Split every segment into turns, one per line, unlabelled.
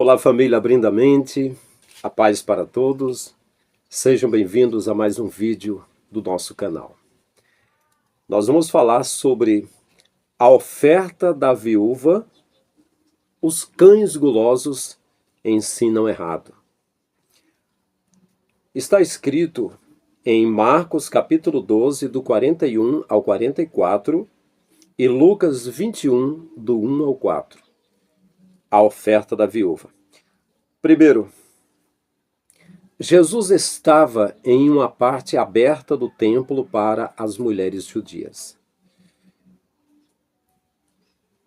Olá, família Abrindo a Mente, a paz para todos. Sejam bem-vindos a mais um vídeo do nosso canal. Nós vamos falar sobre a oferta da viúva. Os cães gulosos ensinam errado. Está escrito em Marcos capítulo 12, do 41 ao 44, e Lucas 21, do 1 ao 4. A oferta da viúva. Primeiro, Jesus estava em uma parte aberta do templo para as mulheres judias.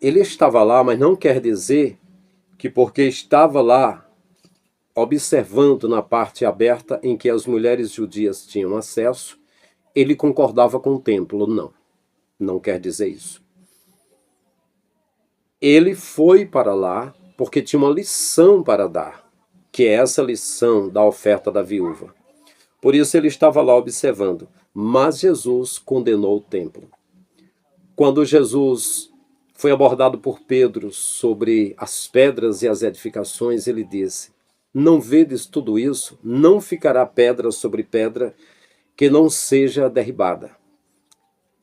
Ele estava lá, mas não quer dizer que porque estava lá observando na parte aberta em que as mulheres judias tinham acesso, ele concordava com o templo. Não, não quer dizer isso. Ele foi para lá porque tinha uma lição para dar, que é essa lição da oferta da viúva. Por isso ele estava lá observando. Mas Jesus condenou o templo. Quando Jesus foi abordado por Pedro sobre as pedras e as edificações, ele disse: não vedes tudo isso? Não ficará pedra sobre pedra que não seja derribada.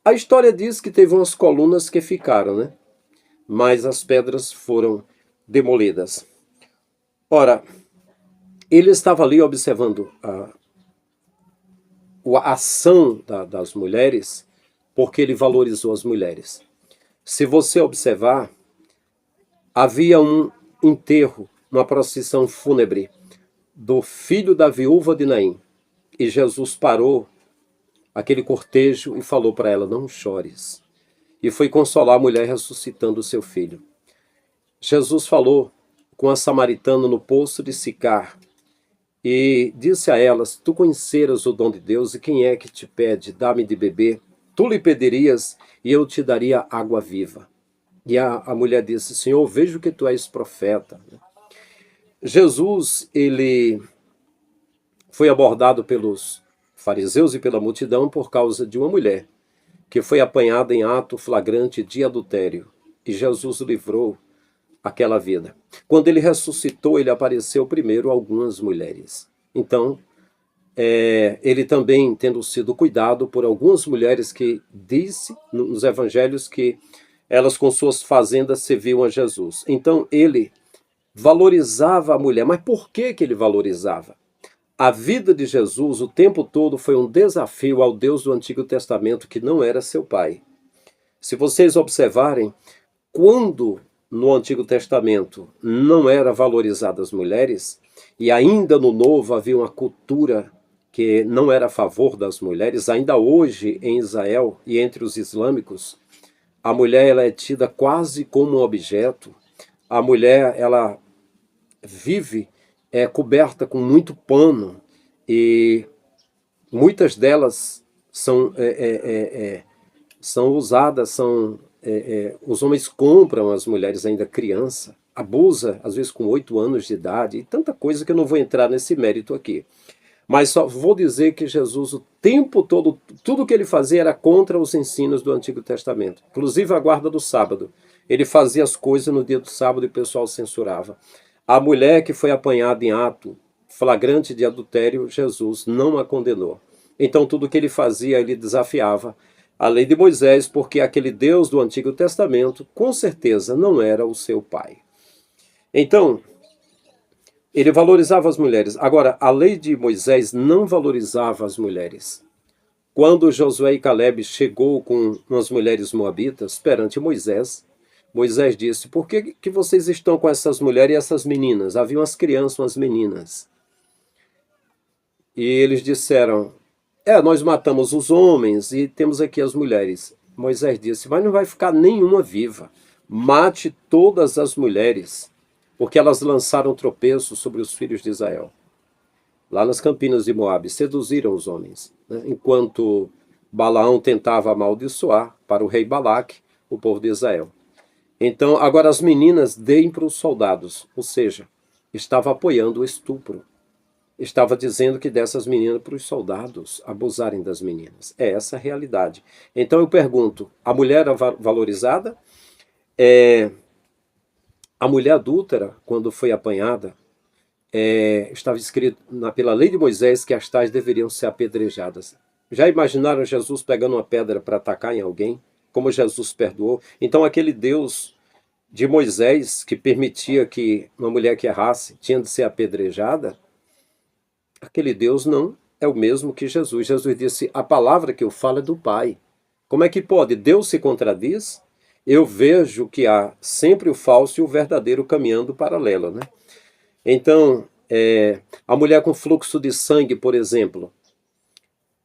A história diz que teve umas colunas que ficaram, né? Mas as pedras foram demolidas. Ora, ele estava ali observando a ação das mulheres, porque ele valorizou as mulheres. Se você observar, havia um enterro, uma procissão fúnebre do filho da viúva de Naim. E Jesus parou aquele cortejo e falou para ela: não chores. E foi consolar a mulher ressuscitando o seu filho. Jesus falou com a samaritana no poço de Sicar e disse a ela: se tu conheceras o dom de Deus e quem é que te pede, dá-me de beber, tu lhe pedirias e eu te daria água viva. E a mulher disse: Senhor, vejo que tu és profeta. Jesus, ele foi abordado pelos fariseus e pela multidão por causa de uma mulher que foi apanhada em ato flagrante de adultério. E Jesus livrou aquela vida. Quando ele ressuscitou, ele apareceu primeiro a algumas mulheres. Então, ele também tendo sido cuidado por algumas mulheres que disse nos evangelhos que elas com suas fazendas serviam a Jesus. Então, ele valorizava a mulher. Mas por que ele valorizava? A vida de Jesus, o tempo todo, foi um desafio ao Deus do Antigo Testamento, que não era seu pai. Se vocês observarem, quando no Antigo Testamento não era valorizada as mulheres, e ainda no Novo havia uma cultura que não era a favor das mulheres, ainda hoje em Israel e entre os islâmicos, a mulher ela é tida quase como um objeto. A mulher ela vive coberta com muito pano e muitas delas são usadas, os homens compram as mulheres ainda criança, abusa, às vezes com 8 anos de idade, e tanta coisa que eu não vou entrar nesse mérito aqui. Mas só vou dizer que Jesus, o tempo todo, tudo que ele fazia era contra os ensinos do Antigo Testamento. Inclusive a guarda do sábado. Ele fazia as coisas no dia do sábado e o pessoal censurava. A mulher que foi apanhada em ato flagrante de adultério, Jesus não a condenou. Então tudo que ele fazia, ele desafiava a lei de Moisés, porque aquele Deus do Antigo Testamento, com certeza, não era o seu pai. Então, ele valorizava as mulheres. Agora, a lei de Moisés não valorizava as mulheres. Quando Josué e Caleb chegou com umas mulheres moabitas perante Moisés, Moisés disse: por que vocês estão com essas mulheres e essas meninas? Havia umas crianças, umas meninas. E eles disseram: nós matamos os homens e temos aqui as mulheres. Moisés disse: mas não vai ficar nenhuma viva. Mate todas as mulheres, porque elas lançaram tropeço sobre os filhos de Israel. Lá nas campinas de Moabe, seduziram os homens, né? Enquanto Balaão tentava amaldiçoar para o rei Balaque o povo de Israel. Então, agora as meninas deem para os soldados, ou seja, estava apoiando o estupro. Estava dizendo que dessas meninas para os soldados abusarem das meninas. É essa a realidade. Então eu pergunto, a mulher era valorizada? A mulher adúltera, quando foi apanhada, estava escrito pela lei de Moisés que as tais deveriam ser apedrejadas. Já imaginaram Jesus pegando uma pedra para atacar em alguém? Como Jesus perdoou? Então aquele Deus de Moisés, que permitia que uma mulher que errasse tinha de ser apedrejada, aquele Deus não é o mesmo que Jesus. Jesus disse, a palavra que eu falo é do Pai. Como é que pode? Deus se contradiz? Eu vejo que há sempre o falso e o verdadeiro caminhando paralelo, né? Então, a mulher com fluxo de sangue, por exemplo,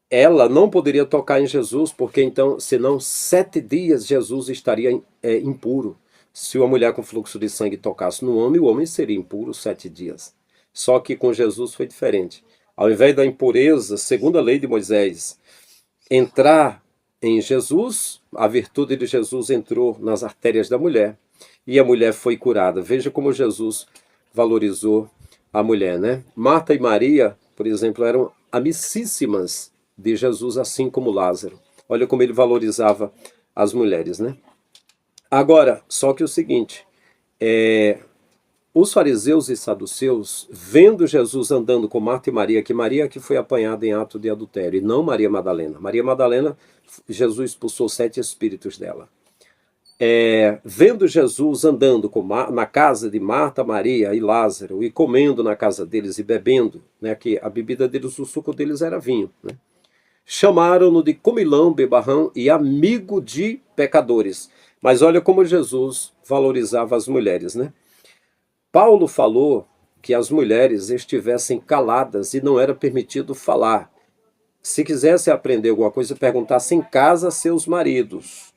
ela não poderia tocar em Jesus, porque então, senão 7 dias Jesus estaria impuro. Se uma mulher com fluxo de sangue tocasse no homem, o homem seria impuro 7 dias. Só que com Jesus foi diferente. Ao invés da impureza, segundo a lei de Moisés, entrar em Jesus, a virtude de Jesus entrou nas artérias da mulher e a mulher foi curada. Veja como Jesus valorizou a mulher, né? Marta e Maria, por exemplo, eram amicíssimas de Jesus, assim como Lázaro. Olha como ele valorizava as mulheres, né? Agora, só que o seguinte, os fariseus e saduceus, vendo Jesus andando com Marta e Maria, que Maria que foi apanhada em ato de adultério, e não Maria Madalena. Maria Madalena, Jesus expulsou 7 espíritos dela. Vendo Jesus andando na casa de Marta, Maria e Lázaro, e comendo na casa deles e bebendo, né, que a bebida deles, o suco deles era vinho, né? Chamaram-no de comilão, bebarrão e amigo de pecadores. Mas olha como Jesus valorizava as mulheres, né? Paulo falou que as mulheres estivessem caladas e não era permitido falar. Se quisesse aprender alguma coisa, perguntasse em casa a seus maridos.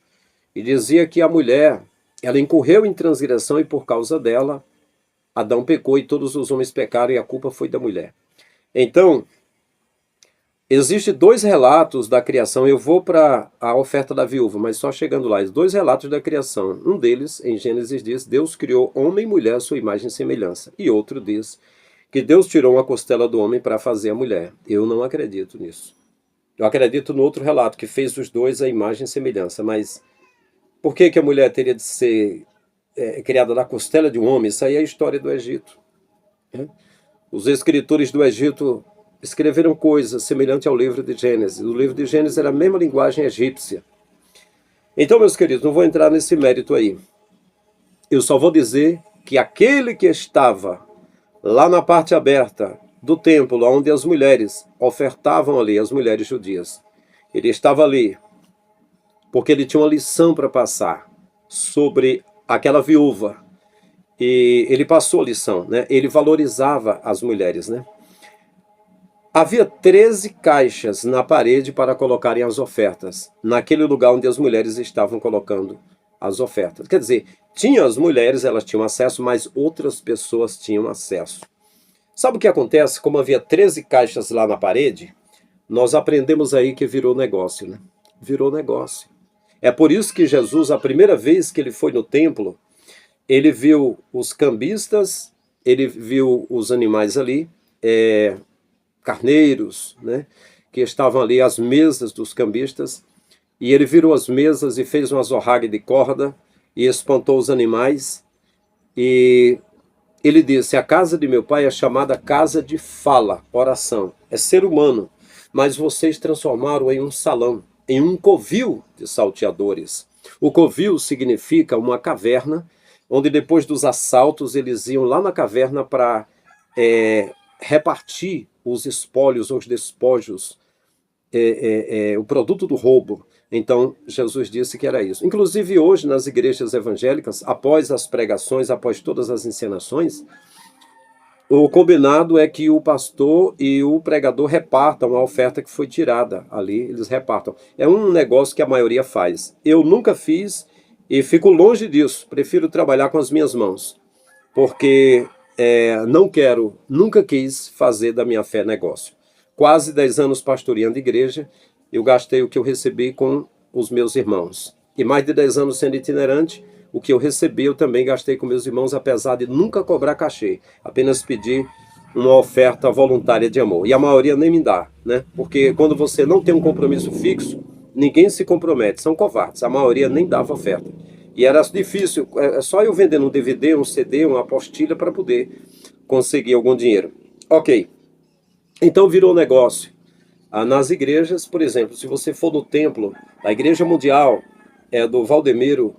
E dizia que a mulher, ela incorreu em transgressão e por causa dela, Adão pecou e todos os homens pecaram e a culpa foi da mulher. Então, existem 2 relatos da criação. Eu vou para a oferta da viúva, mas só chegando lá. 2 relatos da criação. Um deles, em Gênesis, diz: Deus criou homem e mulher à sua imagem e semelhança. E outro diz que Deus tirou uma costela do homem para fazer a mulher. Eu não acredito nisso. Eu acredito no outro relato, que fez os 2 à imagem e semelhança. Mas por que a mulher teria de ser criada da costela de um homem? Isso aí é a história do Egito, né? Os escritores do Egito escreveram coisas semelhantes ao livro de Gênesis. O livro de Gênesis era a mesma linguagem egípcia. Então, meus queridos, não vou entrar nesse mérito aí. Eu só vou dizer que aquele que estava lá na parte aberta do templo, onde as mulheres ofertavam ali, as mulheres judias, ele estava ali porque ele tinha uma lição para passar sobre aquela viúva. E ele passou a lição, né? Ele valorizava as mulheres, né? Havia 13 caixas na parede para colocarem as ofertas, naquele lugar onde as mulheres estavam colocando as ofertas. Quer dizer, tinham as mulheres, elas tinham acesso, mas outras pessoas tinham acesso. Sabe o que acontece? Como havia 13 caixas lá na parede, nós aprendemos aí que virou negócio, né? Virou negócio. É por isso que Jesus, a primeira vez que ele foi no templo, ele viu os cambistas, ele viu os animais ali, carneiros, né, que estavam ali às mesas dos cambistas, e ele virou as mesas e fez uma zorraga de corda e espantou os animais, e ele disse: a casa de meu pai é chamada casa de fala, oração, é ser humano, mas vocês transformaram em um salão, em um covil de salteadores. O covil significa uma caverna, onde depois dos assaltos eles iam lá na caverna para repartir os espólios, os despojos, o produto do roubo. Então, Jesus disse que era isso. Inclusive, hoje, nas igrejas evangélicas, após as pregações, após todas as encenações, o combinado é que o pastor e o pregador repartam a oferta que foi tirada ali, eles repartam. É um negócio que a maioria faz. Eu nunca fiz e fico longe disso. Prefiro trabalhar com as minhas mãos, porque não quero, nunca quis fazer da minha fé negócio. Quase 10 anos pastoreando igreja, eu gastei o que eu recebi com os meus irmãos. E mais de 10 anos sendo itinerante, o que eu recebi eu também gastei com meus irmãos, apesar de nunca cobrar cachê, apenas pedir uma oferta voluntária de amor. E a maioria nem me dá, né? Porque quando você não tem um compromisso fixo, ninguém se compromete, são covardes. A maioria nem dava oferta. E era difícil, só eu vendendo um DVD, um CD, uma apostilha para poder conseguir algum dinheiro. Ok, então virou negócio. Nas igrejas, por exemplo, se você for no templo, a Igreja Mundial do Valdemiro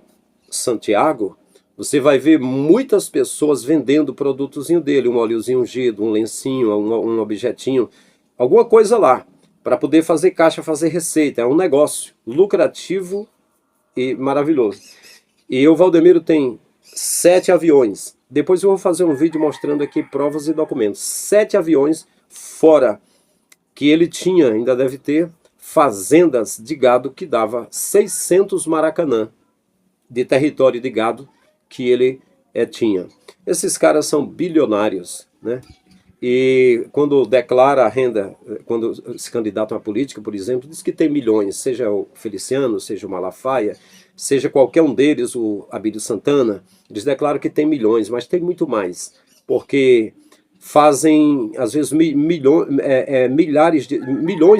Santiago, você vai ver muitas pessoas vendendo o produtozinho dele, um óleozinho ungido, um lencinho, um objetinho, alguma coisa lá, para poder fazer caixa, fazer receita. É um negócio lucrativo e maravilhoso. E o Valdemiro tem 7 aviões. Depois eu vou fazer um vídeo mostrando aqui provas e documentos. 7 aviões, fora que ele tinha, ainda deve ter, fazendas de gado que dava 600 Maracanã de território de gado que ele tinha. Esses caras são bilionários, né? E quando declara a renda, quando se candidata a uma política, por exemplo, diz que tem milhões, seja o Feliciano, seja o Malafaia, seja qualquer um deles, o Abílio Santana, eles declaram que tem milhões, mas tem muito mais, porque fazem, às vezes, milhões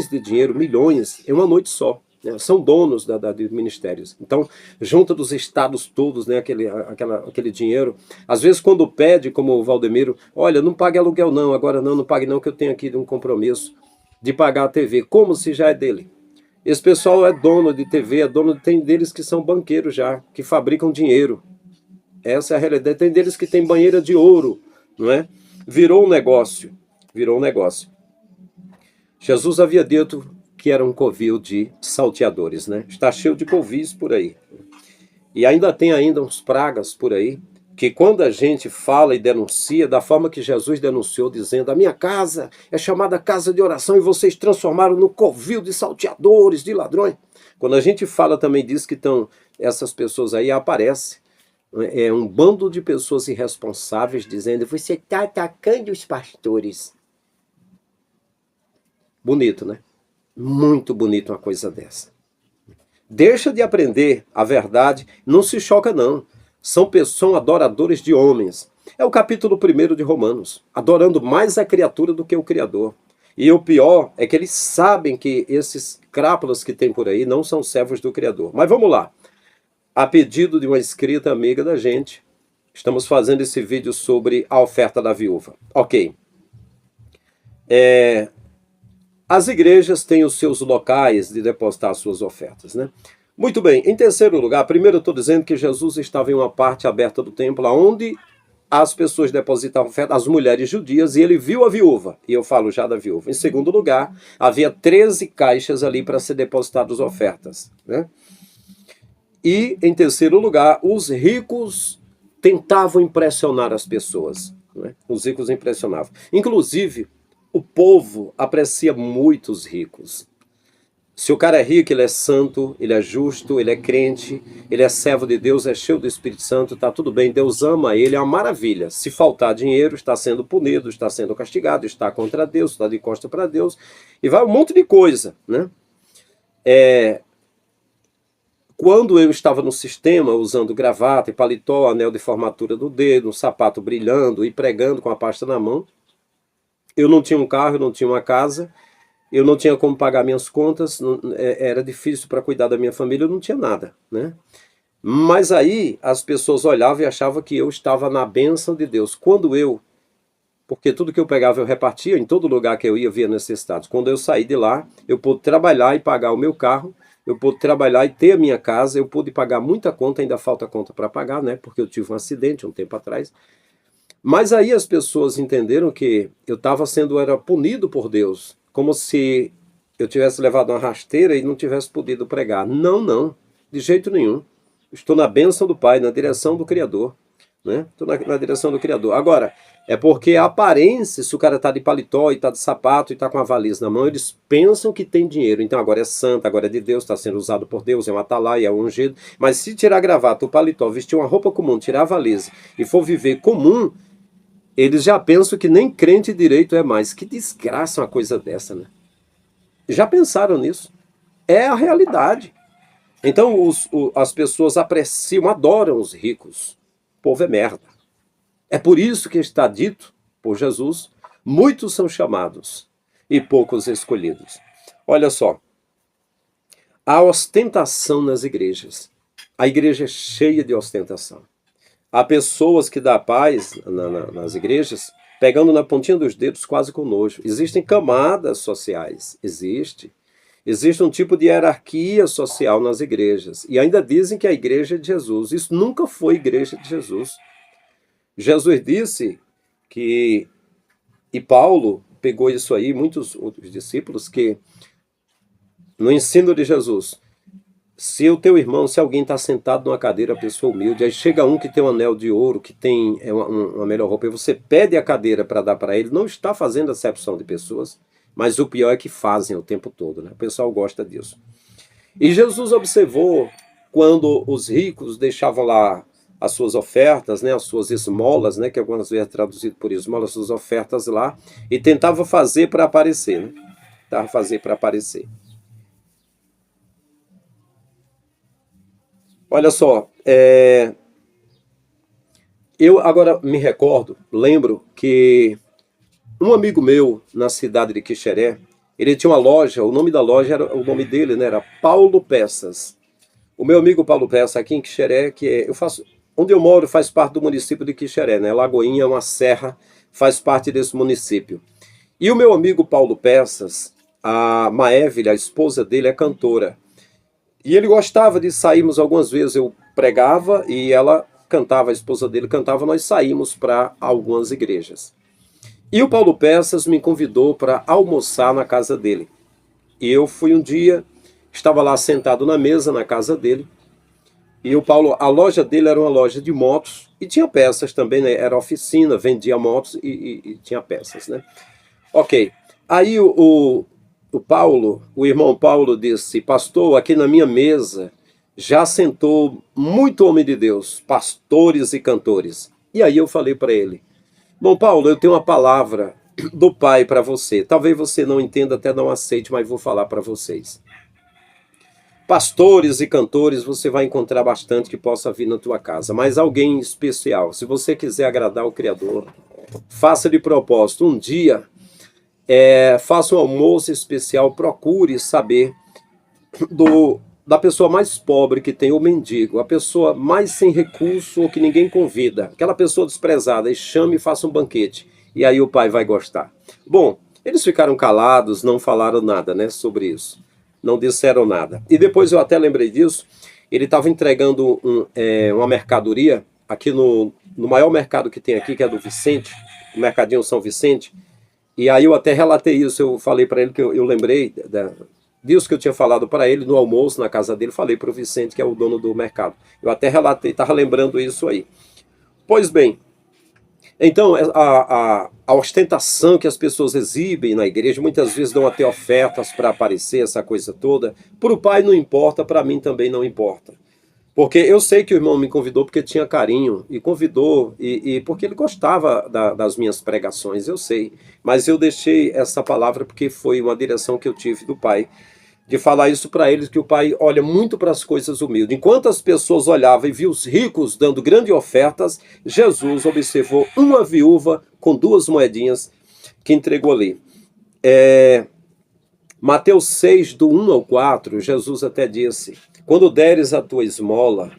de dinheiro, milhões, em uma noite só. Né? São donos de ministérios. Então, junta dos estados todos, né, aquele dinheiro. Às vezes, quando pede, como o Valdemiro, olha, não pague aluguel não, agora não pague não, que eu tenho aqui um compromisso de pagar a TV, como se já é dele. Esse pessoal é dono de TV, tem deles que são banqueiros já, que fabricam dinheiro. Essa é a realidade. Tem deles que tem banheira de ouro, não é? Virou um negócio. Jesus havia dito que era um covil de salteadores, né? Está cheio de covis por aí. E ainda tem uns pragas por aí, que quando a gente fala e denuncia, da forma que Jesus denunciou, dizendo, a minha casa é chamada casa de oração e vocês transformaram no covil de salteadores, de ladrões. Quando a gente fala também disso, que estão essas pessoas aí, aparece um bando de pessoas irresponsáveis dizendo, você está atacando os pastores. Bonito, né? Muito bonito uma coisa dessa. Deixa de aprender a verdade, não se choca não. São adoradores de homens. É o capítulo 1 de Romanos, adorando mais a criatura do que o Criador. E o pior é que eles sabem que esses crápulas que tem por aí não são servos do Criador. Mas vamos lá. A pedido de uma inscrita amiga da gente, estamos fazendo esse vídeo sobre a oferta da viúva. Ok. As igrejas têm os seus locais de depositar suas ofertas, né? Muito bem, em terceiro lugar, primeiro eu estou dizendo que Jesus estava em uma parte aberta do templo, onde as pessoas depositavam oferta, as mulheres judias, e ele viu a viúva, e eu falo já da viúva. Em segundo lugar, havia 13 caixas ali para ser depositadas ofertas, né? E, em terceiro lugar, os ricos tentavam impressionar as pessoas, né? Os ricos impressionavam. Inclusive, o povo aprecia muito os ricos. Se o cara é rico, ele é santo, ele é justo, ele é crente, ele é servo de Deus, é cheio do Espírito Santo, tá tudo bem, Deus ama ele, é uma maravilha. Se faltar dinheiro, está sendo punido, está sendo castigado, está contra Deus, está de costa para Deus, e vai um monte de coisa, né? Quando eu estava no sistema, usando gravata e paletó, anel de formatura do dedo, um sapato brilhando e pregando com a pasta na mão, eu não tinha um carro, eu não tinha uma casa, eu não tinha como pagar minhas contas, era difícil para cuidar da minha família, eu não tinha nada, né? Mas aí as pessoas olhavam e achavam que eu estava na bênção de Deus. Porque tudo que eu pegava eu repartia, em todo lugar que eu ia via necessidades. Quando eu saí de lá, eu pude trabalhar e pagar o meu carro, eu pude trabalhar e ter a minha casa, eu pude pagar muita conta, ainda falta conta para pagar, né? Porque eu tive um acidente um tempo atrás. Mas aí as pessoas entenderam que eu era punido por Deus, como se eu tivesse levado uma rasteira e não tivesse podido pregar. Não, não, de jeito nenhum. Estou na bênção do Pai, na direção do Criador, né? Estou na direção do Criador. Agora, é porque a aparência, se o cara está de paletó e está de sapato e está com a valise na mão, eles pensam que tem dinheiro. Então agora é santo, agora é de Deus, está sendo usado por Deus, é um atalaia, é um ungido. Mas se tirar a gravata, o paletó, vestir uma roupa comum, tirar a valise e for viver comum, eles já pensam que nem crente direito é mais. Que desgraça uma coisa dessa, né? Já pensaram nisso? É a realidade. Então as pessoas apreciam, adoram os ricos. O povo é merda. É por isso que está dito por Jesus, muitos são chamados e poucos escolhidos. Olha só, a ostentação nas igrejas. a igreja é cheia de ostentação. Há pessoas que dão paz nas igrejas, pegando na pontinha dos dedos quase com nojo. Existem camadas sociais, existe um tipo de hierarquia social nas igrejas. E ainda dizem que a igreja é de Jesus. Isso nunca foi igreja de Jesus. Jesus disse que, e Paulo pegou isso aí, muitos outros discípulos, que no ensino de Jesus, se o teu irmão, se alguém está sentado numa cadeira, pessoa humilde, aí chega um que tem um anel de ouro, que tem uma melhor roupa, e você pede a cadeira para dar para ele, não está fazendo acepção de pessoas, mas o pior é que fazem o tempo todo, né? O pessoal gosta disso. E Jesus observou quando os ricos deixavam lá as suas ofertas, né, as suas esmolas, né, que algumas vezes é traduzido por esmolas, suas ofertas lá, e tentava fazer para aparecer, né? Tentava fazer para aparecer. Olha só, eu agora me recordo, lembro que um amigo meu na cidade de Quixeré, ele tinha uma loja, o nome da loja era, o nome dele, né, era Paulo Peças. O meu amigo Paulo Peças aqui em Quixeré, onde eu moro faz parte do município de Quixeré, né? Lagoinha é uma serra, faz parte desse município. E o meu amigo Paulo Peças, a Maéville, a esposa dele, é cantora. E ele gostava de sairmos algumas vezes, eu pregava e ela cantava, a esposa dele cantava, nós saímos para algumas igrejas. E o Paulo Peças me convidou para almoçar na casa dele. E eu fui um dia, estava lá sentado na mesa na casa dele, e o Paulo, a loja dele era uma loja de motos, e tinha peças também, né? Era oficina, vendia motos e tinha peças, né? Ok, aí o Paulo, o irmão Paulo disse, pastor, aqui na minha mesa já sentou muito homem de Deus, pastores e cantores. E aí eu falei para ele, bom, Paulo, eu tenho uma palavra do Pai para você. Talvez você não entenda, até não aceite, mas vou falar para vocês. Pastores e cantores você vai encontrar bastante que possa vir na tua casa, mas alguém especial, se você quiser agradar o Criador, faça de propósito, um dia, faça um almoço especial, procure saber da pessoa mais pobre que tem, o mendigo, a pessoa mais sem recurso ou que ninguém convida, aquela pessoa desprezada, e chame e faça um banquete, e aí o pai vai gostar. Bom, eles ficaram calados, não falaram nada, né, sobre isso. Não disseram nada. E depois eu até lembrei disso, ele estava entregando uma mercadoria aqui no maior mercado que tem aqui, que é do Vicente, o Mercadinho São Vicente, e aí eu até relatei isso, eu falei para ele que eu lembrei disso que eu tinha falado para ele no almoço na casa dele, falei para o Vicente, que é o dono do mercado. Eu até relatei, estava lembrando isso aí. Pois bem, então a ostentação que as pessoas exibem na igreja, muitas vezes dão até ofertas para aparecer, essa coisa toda. Para o pai não importa, para mim também não importa. Porque eu sei que o irmão me convidou porque tinha carinho, e convidou, e porque ele gostava das minhas pregações, eu sei. Mas eu deixei essa palavra porque foi uma direção que eu tive do pai, de falar isso para eles, que o pai olha muito para as coisas humildes. Enquanto as pessoas olhavam e viam os ricos dando grandes ofertas, Jesus observou uma viúva com 2 moedinhas que entregou ali. Mateus 6, do 1 ao 4, Jesus até disse, quando deres a tua esmola,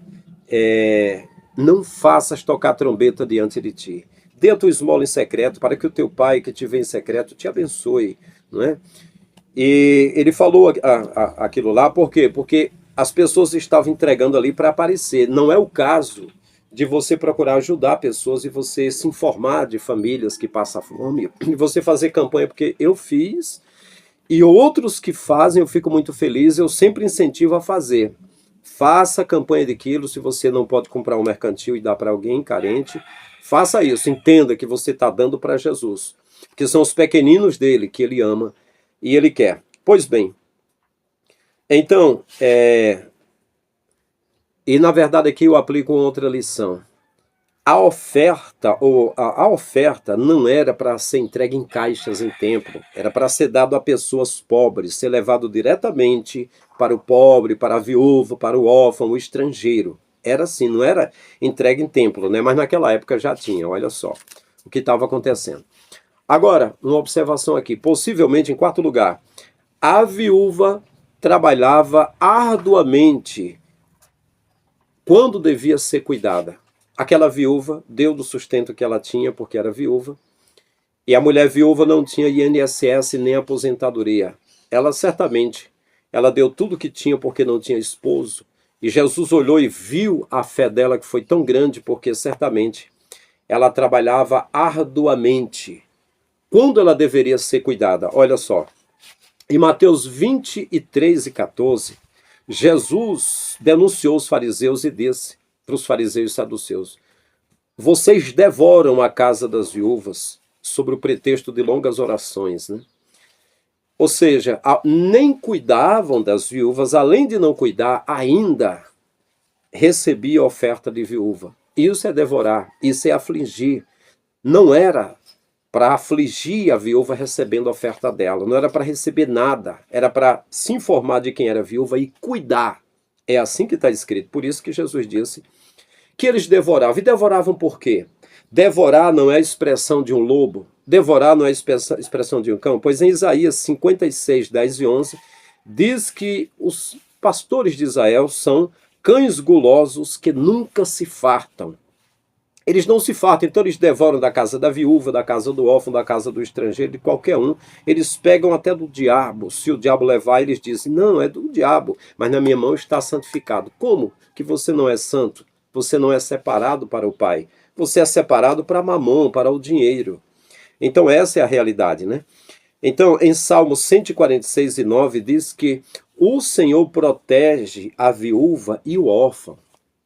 não faças tocar trombeta diante de ti. Dê a tua esmola em secreto, para que o teu pai que te vê em secreto te abençoe, não é? E ele falou aquilo lá, por quê? Porque as pessoas estavam entregando ali para aparecer. Não é o caso de você procurar ajudar pessoas e você se informar de famílias que passam fome, e você fazer campanha, porque eu fiz, e outros que fazem, eu fico muito feliz, eu sempre incentivo a fazer. Faça campanha de quilos, se você não pode comprar um mercantil e dar para alguém carente, faça isso, entenda que você está dando para Jesus, porque são os pequeninos dele que ele ama, e ele quer. Pois bem, então, e na verdade aqui eu aplico outra lição. A oferta não era para ser entregue em caixas em templo, era para ser dado a pessoas pobres, ser levado diretamente para o pobre, para a viúva, para o órfão, o estrangeiro. Era assim, não era entregue em templo, né? Mas naquela época já tinha, olha só o que estava acontecendo. Agora, uma observação aqui, possivelmente em quarto lugar, a viúva trabalhava arduamente quando devia ser cuidada. Aquela viúva deu do sustento que ela tinha, porque era viúva, e a mulher viúva não tinha INSS nem aposentadoria. Ela certamente, ela deu tudo que tinha porque não tinha esposo, e Jesus olhou e viu a fé dela, que foi tão grande, porque certamente ela trabalhava arduamente. Quando ela deveria ser cuidada? Olha só, em Mateus 23:14, Jesus denunciou os fariseus e disse para os fariseus e saduceus: vocês devoram a casa das viúvas sobre o pretexto de longas orações, né? Ou seja, nem cuidavam das viúvas, além de não cuidar, ainda recebia oferta de viúva. Isso é devorar, isso é afligir. Não era para afligir a viúva recebendo a oferta dela, não era para receber nada, era para se informar de quem era viúva e cuidar. É assim que está escrito. Por isso que Jesus disse que eles devoravam. E devoravam por quê? Devorar não é a expressão de um lobo, devorar não é a expressão de um cão, pois em Isaías 56, 10 e 11, diz que os pastores de Israel são cães gulosos que nunca se fartam. Eles não se fartam, então eles devoram da casa da viúva, da casa do órfão, da casa do estrangeiro, de qualquer um. Eles pegam até do diabo. Se o diabo levar, eles dizem, não, é do diabo, mas na minha mão está santificado. Como que você não é santo? Você não é separado para o Pai. Você é separado para mamão, para o dinheiro. Então essa é a realidade, né? Então, em Salmo 146:9 diz que o Senhor protege a viúva e o órfão.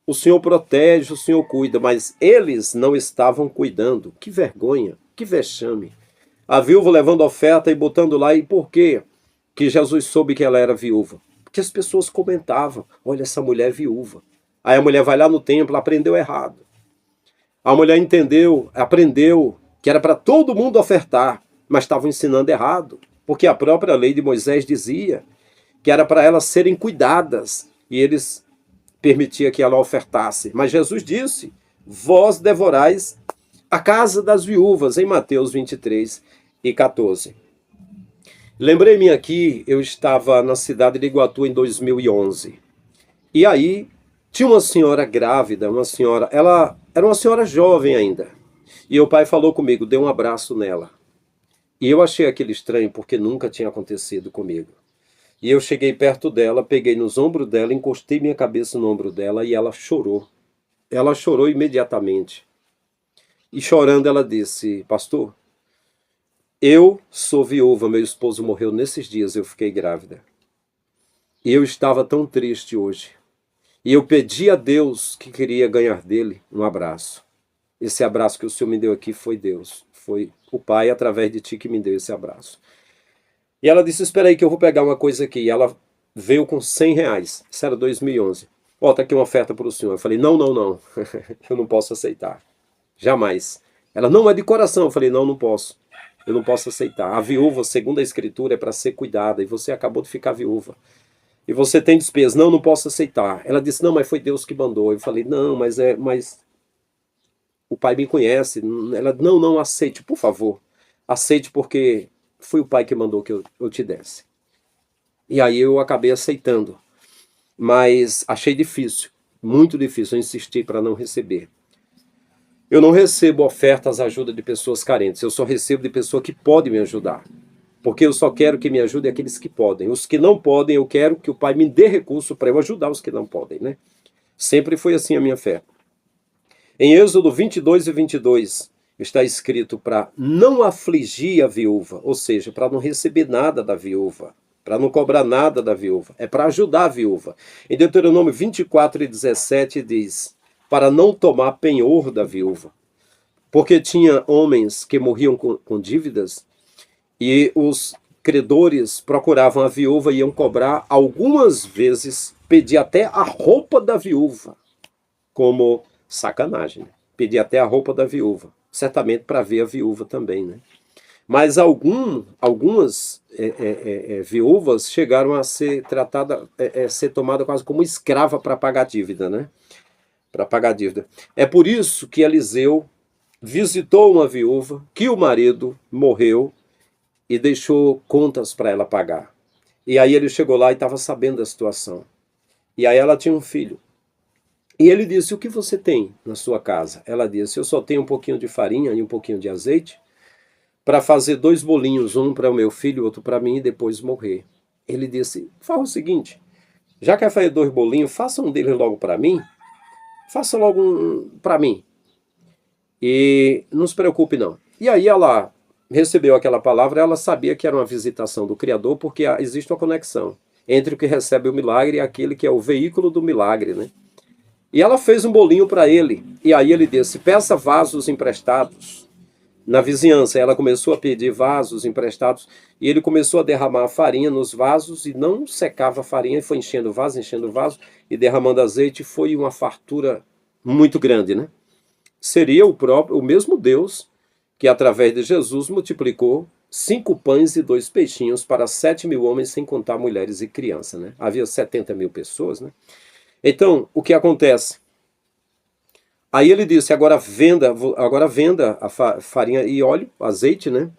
O Senhor protege, o Senhor cuida, mas eles não estavam cuidando. Que vergonha, que vexame. A viúva levando oferta e botando lá, e por quê que Jesus soube que ela era viúva? Porque as pessoas comentavam, olha, essa mulher é viúva. Aí a mulher vai lá no templo, aprendeu errado. A mulher entendeu, aprendeu que era para todo mundo ofertar, mas estavam ensinando errado, porque a própria lei de Moisés dizia que era para elas serem cuidadas, e eles permitiam que ela ofertasse. Mas Jesus disse, vós devorais a casa das viúvas, em Mateus 23:14. Lembrei-me aqui, eu estava na cidade de Iguatu em 2011, e aí tinha uma senhora grávida, ela era uma senhora jovem ainda, e o pai falou comigo, dê um abraço nela. E eu achei aquilo estranho, porque nunca tinha acontecido comigo. E eu cheguei perto dela, peguei nos ombros dela, encostei minha cabeça no ombro dela e ela chorou. Ela chorou imediatamente. E chorando ela disse, pastor, eu sou viúva, meu esposo morreu nesses dias, eu fiquei grávida. E eu estava tão triste hoje. E eu pedi a Deus que queria ganhar dele um abraço. Esse abraço que o Senhor me deu aqui foi Deus. Foi o Pai, através de ti, que me deu esse abraço. E ela disse, espera aí que eu vou pegar uma coisa aqui. E ela veio com R$ 100. Isso era 2011. Ó, tá aqui uma oferta para o senhor. Eu falei, não, não, não. Eu não posso aceitar. Jamais. Ela, não, é de coração. Eu falei, não, não posso. Eu não posso aceitar. A viúva, segundo a Escritura, é para ser cuidada. E você acabou de ficar viúva. E você tem despesa. Não, não posso aceitar. Ela disse, não, mas foi Deus que mandou. Eu falei, não, mas o pai me conhece. Ela, não, não, aceite, por favor. Aceite porque foi o pai que mandou que eu te desse. E aí eu acabei aceitando. Mas achei difícil, muito difícil. Eu insisti para não receber. Eu não recebo ofertas, ajuda de pessoas carentes. Eu só recebo de pessoa que pode me ajudar. Porque eu só quero que me ajudem aqueles que podem. Os que não podem, eu quero que o pai me dê recurso para eu ajudar os que não podem, né? Sempre foi assim a minha fé. Em Êxodo 22:22 está escrito para não afligir a viúva, ou seja, para não receber nada da viúva, para não cobrar nada da viúva, é para ajudar a viúva. Em Deuteronômio 24:17 diz, para não tomar penhor da viúva, porque tinha homens que morriam com dívidas e os credores procuravam a viúva e iam cobrar, algumas vezes, pedir até a roupa da viúva, como sacanagem, né? Pedir até a roupa da viúva, certamente para ver a viúva também, né? Mas algumas viúvas chegaram a ser tratadas, ser tomadas quase como escrava para pagar dívida, né? Para pagar dívida. É por isso que Eliseu visitou uma viúva que o marido morreu e deixou contas para ela pagar. E aí ele chegou lá e estava sabendo da situação. E aí ela tinha um filho. E ele disse: o que você tem na sua casa? Ela disse: eu só tenho um pouquinho de farinha e um pouquinho de azeite para fazer 2 bolinhos, um para o meu filho, outro para mim, e depois morrer. Ele disse: fala o seguinte, já quer fazer 2 bolinhos, faça um deles logo para mim, faça logo um para mim. E não se preocupe não. E aí ela recebeu aquela palavra, ela sabia que era uma visitação do Criador, porque existe uma conexão entre o que recebe o milagre e aquele que é o veículo do milagre, né? E ela fez um bolinho para ele. E aí ele disse: peça vasos emprestados na vizinhança. Ela começou a pedir vasos emprestados e ele começou a derramar a farinha nos vasos e não secava a farinha, e foi enchendo o vaso e derramando azeite. Foi uma fartura muito grande, né? Seria o mesmo Deus que através de Jesus multiplicou 5 pães e 2 peixinhos para 7.000 homens, sem contar mulheres e crianças, né? Havia 70.000 pessoas, né? Então, o que acontece? Aí ele disse: agora venda a farinha e óleo, azeite, né?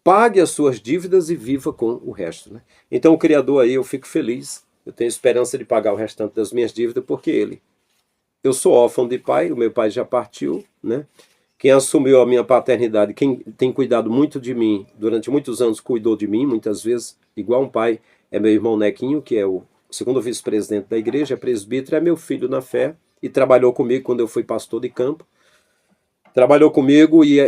Pague as suas dívidas e viva com o resto, né? Então o Criador aí, eu fico feliz, eu tenho esperança de pagar o restante das minhas dívidas, porque eu sou órfão de pai, o meu pai já partiu, né? Quem assumiu a minha paternidade, quem tem cuidado muito de mim, durante muitos anos cuidou de mim, muitas vezes, igual um pai, é meu irmão Nequinho, que é o segundo vice-presidente da igreja, é presbítero, é meu filho na fé, e trabalhou comigo quando eu fui pastor de campo. Trabalhou comigo e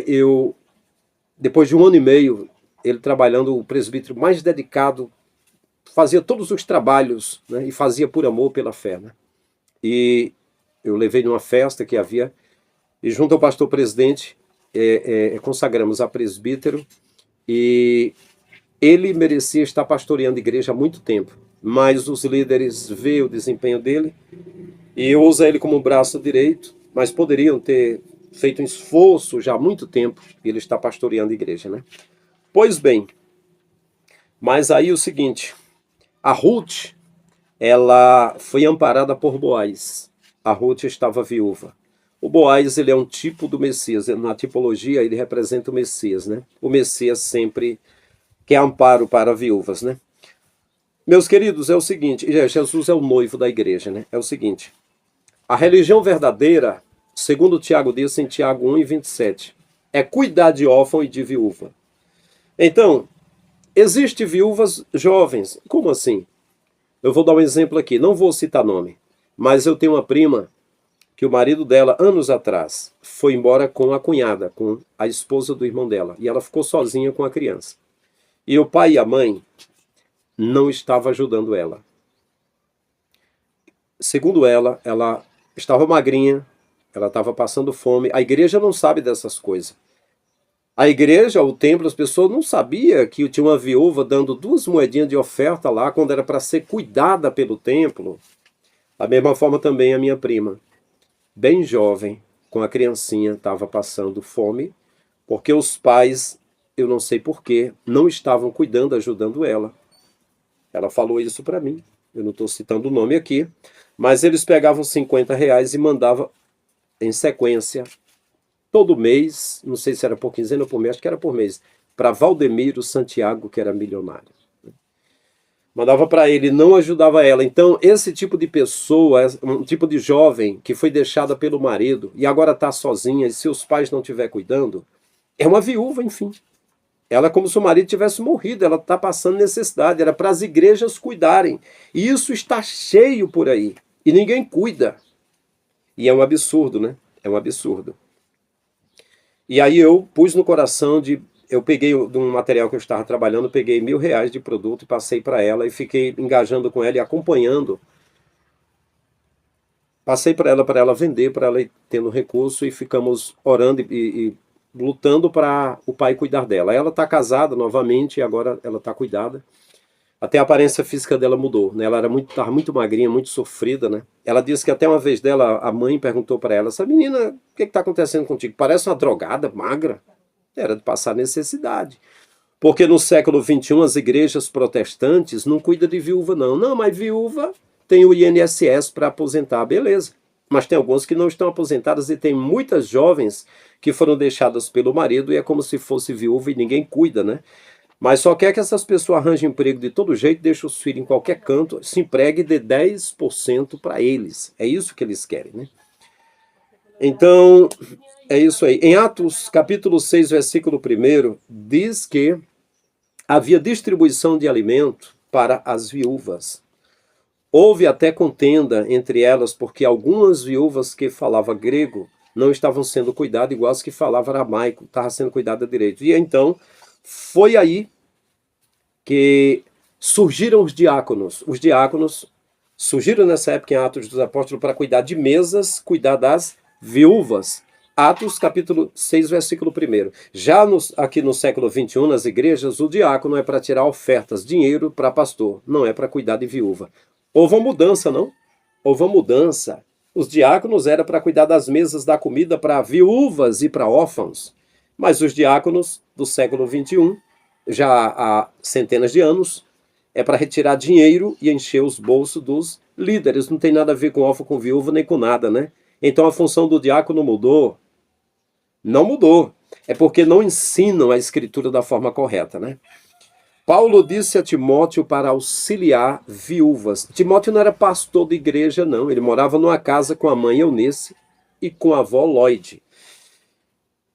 depois de 1 ano e meio, ele trabalhando, o presbítero mais dedicado, fazia todos os trabalhos, né, e fazia por amor, pela fé, né? E eu levei numa festa que havia, e junto ao pastor presidente, consagramos a presbítero, e ele merecia estar pastoreando a igreja há muito tempo, mas os líderes veem o desempenho dele e usam ele como braço direito, mas poderiam ter feito um esforço já há muito tempo, e ele está pastoreando a igreja, né? Pois bem, mas aí o seguinte, a Ruth, ela foi amparada por Boaz. A Ruth estava viúva. O Boaz, ele é um tipo do Messias. Na tipologia, ele representa o Messias, né? O Messias sempre quer amparo para viúvas, né? Meus queridos, é o seguinte, Jesus é o noivo da igreja, né? É o seguinte, a religião verdadeira, segundo Tiago diz em Tiago 1:27, é cuidar de órfão e de viúva. Então, existem viúvas jovens. Como assim? Eu vou dar um exemplo aqui, não vou citar nome, mas eu tenho uma prima que o marido dela, anos atrás, foi embora com a cunhada, com a esposa do irmão dela, e ela ficou sozinha com a criança. E o pai e a mãe não estavam ajudando ela. Segundo ela estava magrinha, ela estava passando fome. A igreja não sabe dessas coisas. A igreja, o templo, as pessoas não sabiam que tinha uma viúva dando 2 moedinhas de oferta lá, quando era para ser cuidada pelo templo. Da mesma forma também a minha prima, bem jovem, com a criancinha, estava passando fome, porque os pais, eu não sei porquê, não estavam cuidando, ajudando ela. Ela falou isso para mim, eu não estou citando o nome aqui, mas eles pegavam R$ 50 e mandavam em sequência, todo mês, não sei se era por quinzena ou por mês, acho que era por mês, para Valdemiro Santiago, que era milionário. Mandava para ele, não ajudava ela. Então, esse tipo de pessoa, um tipo de jovem que foi deixada pelo marido e agora está sozinha, e se os pais não estiverem cuidando, é uma viúva, enfim. Ela é como se o marido tivesse morrido, ela está passando necessidade, era para as igrejas cuidarem. E isso está cheio por aí, e ninguém cuida. E é um absurdo, né? É um absurdo. E aí eu pus no coração eu peguei de um material que eu estava trabalhando, peguei R$ 1.000 de produto e passei para ela e fiquei engajando com ela e acompanhando. Passei para ela vender, para ela ir tendo recurso, e ficamos orando e lutando para o pai cuidar dela. Ela está casada novamente e agora ela está cuidada. Até a aparência física dela mudou, né? Ela estava muito magrinha, muito sofrida, né? Ela disse que até uma vez dela, a mãe perguntou para ela: essa menina, o que está acontecendo contigo? Parece uma drogada, magra. Era de passar necessidade. Porque no século XXI as igrejas protestantes não cuidam de viúva, não. Não, mas viúva tem o INSS para aposentar, beleza. Mas tem alguns que não estão aposentadas, e tem muitas jovens que foram deixadas pelo marido e é como se fosse viúva e ninguém cuida, né? Mas só quer que essas pessoas arranjem emprego de todo jeito, deixem os filhos em qualquer canto, se empregue e dê 10% para eles. É isso que eles querem, né? Então, é isso aí. Em Atos, capítulo 6, versículo 1, diz que havia distribuição de alimento para as viúvas. Houve até contenda entre elas, porque algumas viúvas que falavam grego não estavam sendo cuidadas, igual as que falavam aramaico, estavam sendo cuidadas direito. E então, foi aí que surgiram os diáconos. Os diáconos surgiram nessa época em Atos dos Apóstolos para cuidar de mesas, cuidar das viúvas. Atos capítulo 6, versículo 1. Já aqui no século 21, nas igrejas, o diácono é para tirar ofertas, dinheiro para pastor, não é para cuidar de viúva. Houve uma mudança, não? Houve uma mudança. Os diáconos eram para cuidar das mesas da comida para viúvas e para órfãos. Mas os diáconos do século 21, já há centenas de anos, é para retirar dinheiro e encher os bolsos dos líderes. Não tem nada a ver com órfão, com viúva, nem com nada, né? Então a função do diácono mudou. Não mudou. É porque não ensinam a escritura da forma correta, né? Paulo disse a Timóteo para auxiliar viúvas. Timóteo não era pastor de igreja, não. Ele morava numa casa com a mãe Eunice e com a avó Lloyd.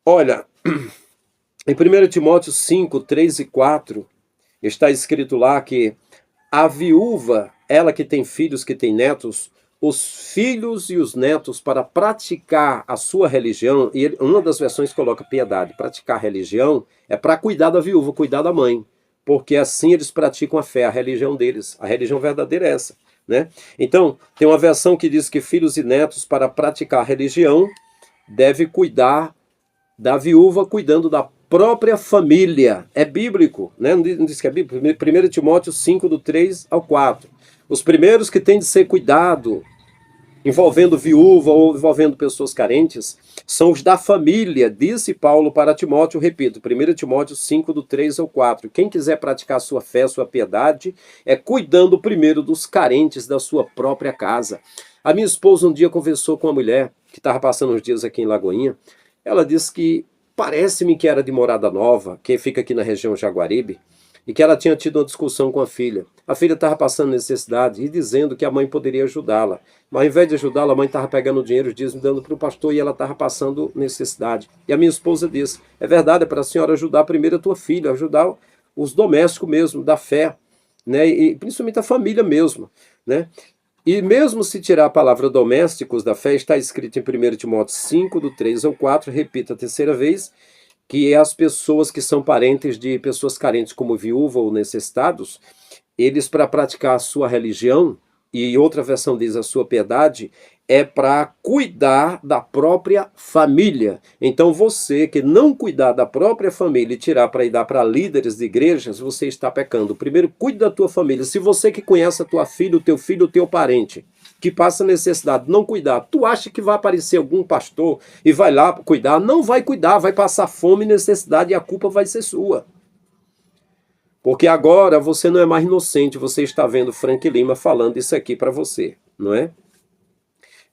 Olha, em 1 Timóteo 5, 3 e 4, está escrito lá que a viúva, ela que tem filhos, que tem netos, os filhos e os netos para praticar a sua religião, e uma das versões coloca piedade, praticar a religião é para cuidar da viúva, cuidar da mãe, porque assim eles praticam a fé, a religião deles, a religião verdadeira é essa, né? Então, tem uma versão que diz que filhos e netos para praticar a religião deve cuidar da viúva, cuidando da própria família. É bíblico, né? Não diz que é bíblico? 1 Timóteo 5, do 3 ao 4. Os primeiros que têm de ser cuidado, envolvendo viúva ou envolvendo pessoas carentes, são os da família, disse Paulo para Timóteo, repito, 1 Timóteo 5, do 3 ao 4. Quem quiser praticar sua fé, sua piedade, é cuidando primeiro dos carentes da sua própria casa. A minha esposa um dia conversou com uma mulher que estava passando uns dias aqui em Lagoinha. Ela disse que parece-me que era de Morada Nova, que fica aqui na região Jaguaribe, e que ela tinha tido uma discussão com a filha. A filha estava passando necessidade e dizendo que a mãe poderia ajudá-la. Mas ao invés de ajudá-la, a mãe estava pegando o dinheiro, os dízimos, dando para o pastor e ela estava passando necessidade. E a minha esposa disse, é verdade, é para a senhora ajudar primeiro a tua filha, ajudar os domésticos mesmo, da fé, né? E principalmente a família mesmo, né? E mesmo se tirar a palavra domésticos da fé, está escrito em 1 Timóteo 5, do 3 ao 4, repito a terceira vez, que é as pessoas que são parentes de pessoas carentes como viúva ou necessitados, eles para praticar a sua religião, e outra versão diz a sua piedade, é para cuidar da própria família. Então você que não cuidar da própria família e tirar para ir dar para líderes de igrejas, você está pecando. Primeiro, cuide da tua família. Se você que conhece a tua filha, o teu parente, que passa necessidade, não cuidar, tu acha que vai aparecer algum pastor e vai lá cuidar? Não vai cuidar, vai passar fome e necessidade e a culpa vai ser sua. Porque agora você não é mais inocente, você está vendo Frank Lima falando isso aqui para você, não é?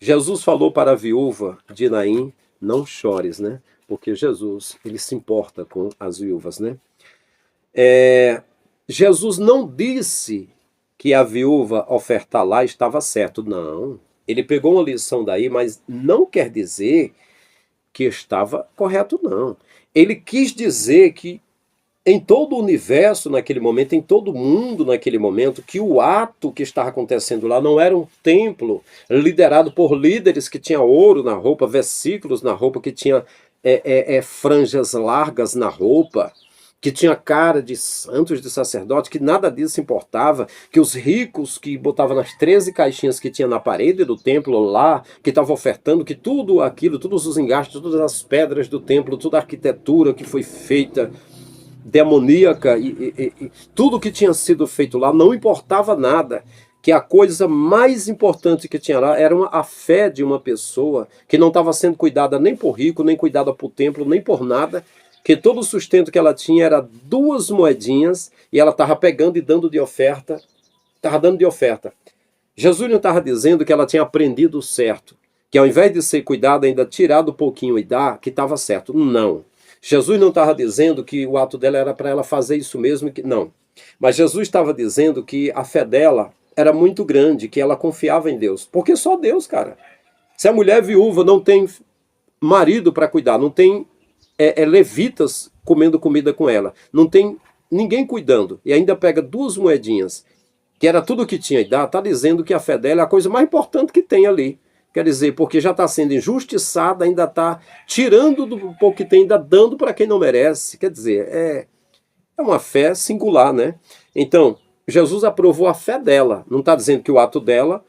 Jesus falou para a viúva de Naim, não chores, né? Porque Jesus, ele se importa com as viúvas, né? Jesus não disse que a viúva ofertar lá estava certo, não. Ele pegou uma lição daí, mas não quer dizer que estava correto, não. Ele quis dizer que em todo o universo naquele momento, em todo o mundo naquele momento, que o ato que estava acontecendo lá não era um templo liderado por líderes que tinha ouro na roupa, versículos na roupa, que tinha franjas largas na roupa, que tinha cara de santos, de sacerdote, que nada disso importava, que os ricos que botavam nas 13 caixinhas que tinha na parede do templo lá, que estavam ofertando, que tudo aquilo, todos os engastes, todas as pedras do templo, toda a arquitetura que foi feita, demoníaca e tudo que tinha sido feito lá, não importava nada, que a coisa mais importante que tinha lá era a fé de uma pessoa que não estava sendo cuidada nem por rico, nem cuidada por templo, nem por nada, que todo o sustento que ela tinha era 2 moedinhas e ela estava pegando e dando de oferta, estava dando de oferta. Jesus não estava dizendo que ela tinha aprendido certo, que ao invés de ser cuidada ainda tirado um pouquinho e dar, que estava certo. Não. Jesus não estava dizendo que o ato dela era para ela fazer isso mesmo, que não. Mas Jesus estava dizendo que a fé dela era muito grande, que ela confiava em Deus. Porque só Deus, cara. Se a mulher viúva não tem marido para cuidar, não tem levitas comendo comida com ela, não tem ninguém cuidando, e ainda pega 2 moedinhas, que era tudo o que tinha, e dá, está dizendo que a fé dela é a coisa mais importante que tem ali. Quer dizer, porque já está sendo injustiçada, ainda está tirando do pouco que tem, ainda dando para quem não merece. Quer dizer, é uma fé singular, né? Então, Jesus aprovou a fé dela. Não está dizendo que o ato dela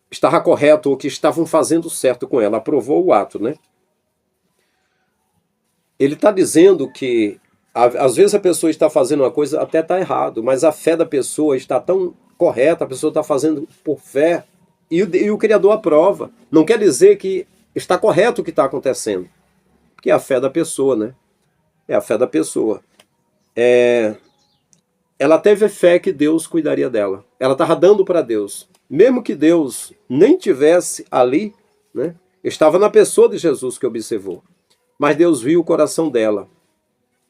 estava correto ou que estavam fazendo certo com ela. Aprovou o ato, né? Ele está dizendo que, às vezes a pessoa está fazendo uma coisa, até está errado, mas a fé da pessoa está tão correta, a pessoa está fazendo por fé, e o Criador aprova. Não quer dizer que está correto o que está acontecendo. Porque é a fé da pessoa, né? É a fé da pessoa. Ela teve fé que Deus cuidaria dela. Ela estava dando para Deus. Mesmo que Deus nem tivesse ali, né? Estava na pessoa de Jesus que observou. Mas Deus viu o coração dela.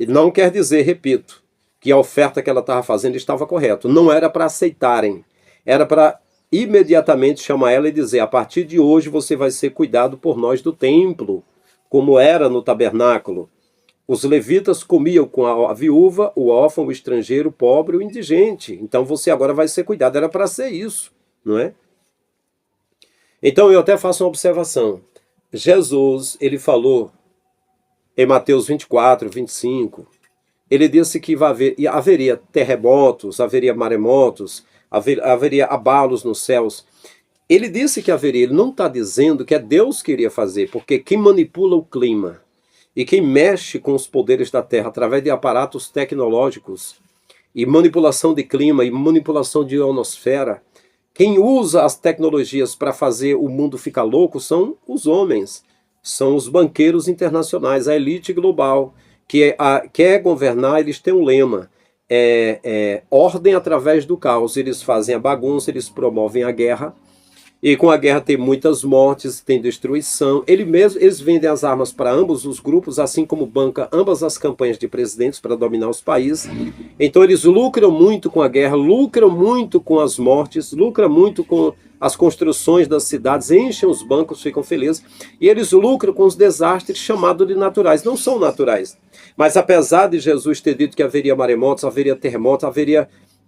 E não quer dizer, repito, que a oferta que ela estava fazendo estava correta. Não era para aceitarem. Era para imediatamente chamar ela e dizer: a partir de hoje você vai ser cuidado por nós do templo, como era no tabernáculo. Os levitas comiam com a viúva, o órfão, o estrangeiro, o pobre, o indigente. Então você agora vai ser cuidado. Era para ser isso, não é? Então eu até faço uma observação. Jesus, ele falou em Mateus 24, 25, ele disse que haveria terremotos, haveria maremotos, haveria abalos nos céus. Ele disse que haveria, ele não está dizendo que é Deus que iria fazer, porque quem manipula o clima e quem mexe com os poderes da Terra através de aparatos tecnológicos e manipulação de clima e manipulação de ionosfera, quem usa as tecnologias para fazer o mundo ficar louco são os homens, são os banqueiros internacionais, a elite global, que quer governar. Eles têm um lema, ordem através do caos. Eles fazem a bagunça, eles promovem a guerra, e com a guerra tem muitas mortes, tem destruição. Eles vendem as armas para ambos os grupos, assim como banca ambas as campanhas de presidentes para dominar os países. Então eles lucram muito com a guerra, lucram muito com as mortes, lucram muito com as construções das cidades, enchem os bancos, ficam felizes. E eles lucram com os desastres chamados de naturais. Não são naturais. Mas apesar de Jesus ter dito que haveria maremotos, haveria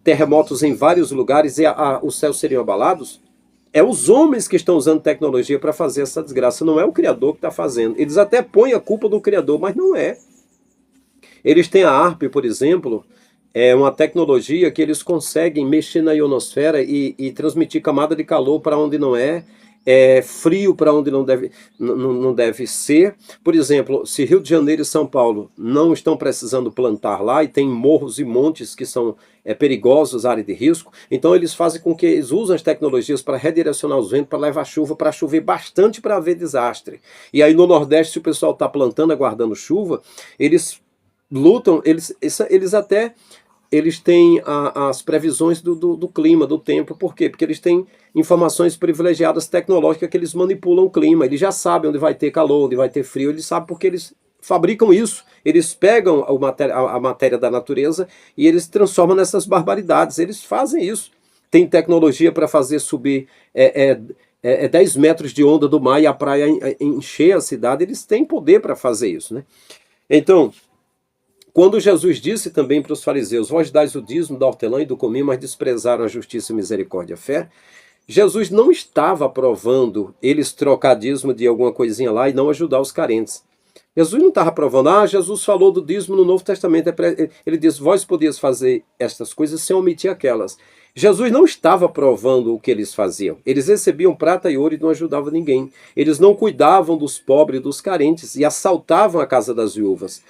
terremotos em vários lugares e os céus seriam abalados, é os homens que estão usando tecnologia para fazer essa desgraça, não é o Criador que está fazendo. Eles até põem a culpa do Criador, mas não é. Eles têm a ARP, por exemplo, é uma tecnologia que eles conseguem mexer na ionosfera e transmitir camada de calor para onde não é frio para onde não deve ser. Por exemplo, se Rio de Janeiro e São Paulo não estão precisando plantar lá, e tem morros e montes que são perigosos, área de risco, então eles fazem com que eles usem as tecnologias para redirecionar os ventos, para levar chuva, para chover bastante, para haver desastre. E aí no Nordeste, se o pessoal está plantando, aguardando chuva, eles lutam, eles têm as previsões do clima, do tempo. Por quê? Porque eles têm informações privilegiadas tecnológicas que eles manipulam o clima. Eles já sabem onde vai ter calor, onde vai ter frio. Eles sabem porque eles fabricam isso. Eles pegam a matéria da natureza e eles transformam nessas barbaridades. Eles fazem isso. Tem tecnologia para fazer subir 10 metros de onda do mar e a praia encher a cidade. Eles têm poder para fazer isso, né? Então, quando Jesus disse também para os fariseus: vós dais o dízimo da hortelã e do cominho, mas desprezaram a justiça, a misericórdia e a fé, Jesus não estava aprovando eles trocar dízimo de alguma coisinha lá e não ajudar os carentes. Jesus não estava aprovando. Jesus falou do dízimo no Novo Testamento. Ele disse: vós podias fazer estas coisas sem omitir aquelas. Jesus não estava aprovando o que eles faziam. Eles recebiam prata e ouro e não ajudavam ninguém. Eles não cuidavam dos pobres e dos carentes e assaltavam a casa das viúvas.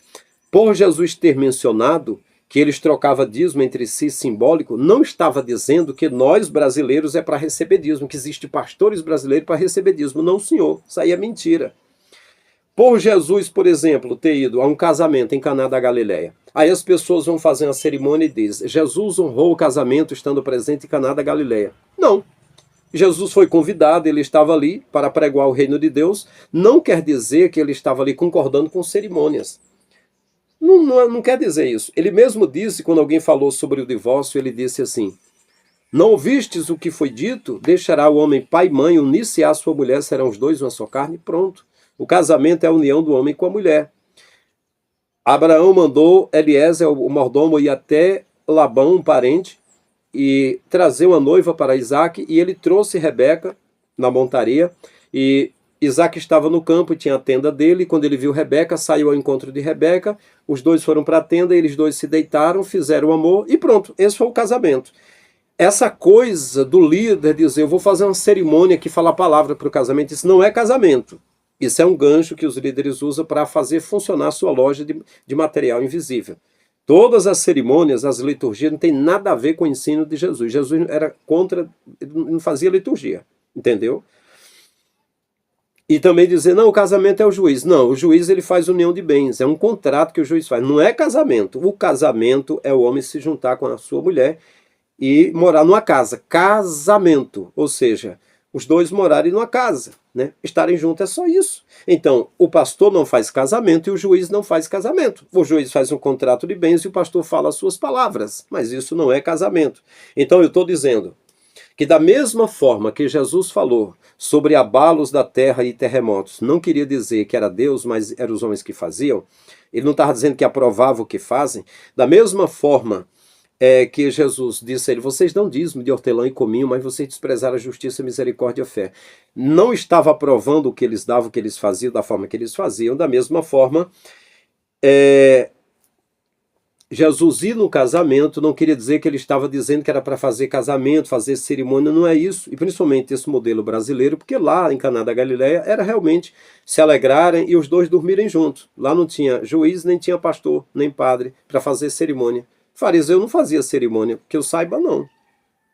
Por Jesus ter mencionado que eles trocavam dízimo entre si, simbólico, não estava dizendo que nós brasileiros é para receber dízimo, que existe pastores brasileiros para receber dízimo. Não, senhor, isso aí é mentira. Por Jesus, por exemplo, ter ido a um casamento em Caná da Galileia, aí as pessoas vão fazer uma cerimônia e dizem: Jesus honrou o casamento estando presente em Caná da Galileia. Não. Jesus foi convidado, ele estava ali para pregoar o reino de Deus. Não quer dizer que ele estava ali concordando com cerimônias. Não quer dizer isso. Ele mesmo disse, quando alguém falou sobre o divórcio, ele disse assim: não ouvistes o que foi dito? Deixará o homem pai e mãe, unir-se à sua mulher, serão os dois uma só carne, pronto. O casamento é a união do homem com a mulher. Abraão mandou Eliezer, o mordomo, ir até Labão, um parente, e trazer uma noiva para Isaac, e ele trouxe Rebeca na montaria, e Isaac estava no campo e tinha a tenda dele, e quando ele viu Rebeca, saiu ao encontro de Rebeca, os dois foram para a tenda, eles dois se deitaram, fizeram amor, e pronto, esse foi o casamento. Essa coisa do líder dizer, eu vou fazer uma cerimônia que fala a palavra para o casamento, isso não é casamento. Isso é um gancho que os líderes usam para fazer funcionar a sua loja de material invisível. Todas as cerimônias, as liturgias, não tem nada a ver com o ensino de Jesus. Jesus era contra, não fazia liturgia, entendeu? E também dizer, não, o casamento é o juiz. Não, o juiz ele faz união de bens, é um contrato que o juiz faz. Não é casamento. O casamento é o homem se juntar com a sua mulher e morar numa casa. Casamento, ou seja, os dois morarem numa casa, né? Estarem juntos é só isso. Então, o pastor não faz casamento e o juiz não faz casamento. O juiz faz um contrato de bens e o pastor fala as suas palavras, mas isso não é casamento. Então, eu estou dizendo que da mesma forma que Jesus falou sobre abalos da terra e terremotos, não queria dizer que era Deus, mas eram os homens que faziam, ele não estava dizendo que aprovava o que fazem, da mesma forma que Jesus disse a ele, vocês dão dízimo de hortelã e cominho, mas vocês desprezaram a justiça, a misericórdia e a fé. Não estava aprovando o que eles davam, o que eles faziam, da forma que eles faziam. Da mesma forma, Jesus ir no casamento não queria dizer que ele estava dizendo que era para fazer casamento, fazer cerimônia, não é isso. E principalmente esse modelo brasileiro, porque lá em Caná da Galileia era realmente se alegrarem e os dois dormirem juntos. Lá não tinha juiz, nem tinha pastor, nem padre para fazer cerimônia. Fariseu não fazia cerimônia, que eu saiba não.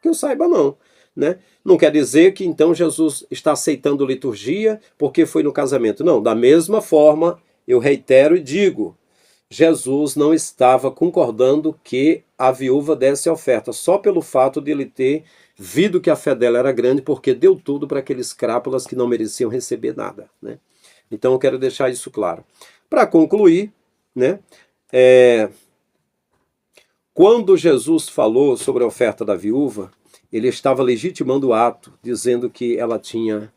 Que eu saiba não. Né? Não quer dizer que então Jesus está aceitando liturgia porque foi no casamento. Não, da mesma forma, eu reitero e digo, Jesus não estava concordando que a viúva desse a oferta, só pelo fato de ele ter visto que a fé dela era grande, porque deu tudo para aqueles crápulas que não mereciam receber nada. Né? Então eu quero deixar isso claro. Para concluir, né, quando Jesus falou sobre a oferta da viúva, ele estava legitimando o ato, dizendo que ela tinha